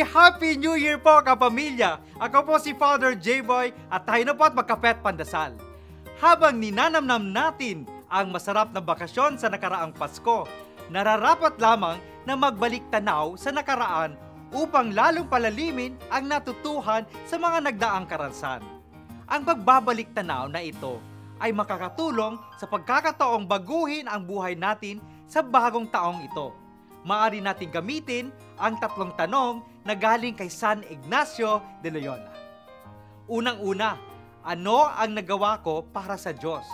Happy New Year po, kapamilya! Ako po si Father J-Boy at tayo na po at magkapet pandasal. Habang ninanamnam natin ang masarap na bakasyon sa nakaraang Pasko, nararapat lamang na magbalik tanaw sa nakaraan upang lalong palalimin ang natutuhan sa mga nagdaang karanasan. Ang pagbabalik tanaw na ito ay makakatulong sa pagkakataong baguhin ang buhay natin sa bagong taong ito. Maaari nating gamitin ang 3 tanong na galing kay San Ignacio de Loyola. Unang-una, ano ang nagawa ko para sa Diyos?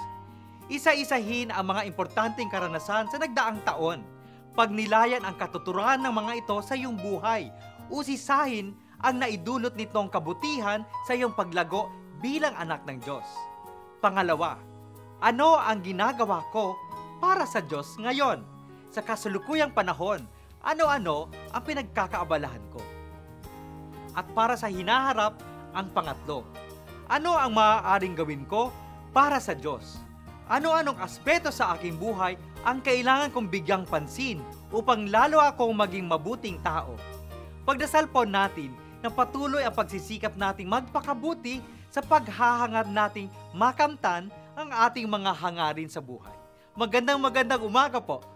Isa-isahin ang mga importanteng karanasan sa nagdaang taon. Pagnilayan ang katuturan ng mga ito sa iyong buhay. Usisahin ang naidulot nitong kabutihan sa iyong paglago bilang anak ng Diyos. Pangalawa, ano ang ginagawa ko para sa Diyos ngayon? Sa kasalukuyang panahon, ano-ano ang pinagkakaabalahan ko? At para sa hinaharap, ang pangatlo, ano ang maaaring gawin ko para sa Diyos? Ano-anong aspeto sa aking buhay ang kailangan kong bigyang pansin upang lalo akong maging mabuting tao? Pagdasal po natin na patuloy ang pagsisikap nating magpakabuti sa paghahangad nating makamtan ang ating mga hangarin sa buhay. Magandang umaga po!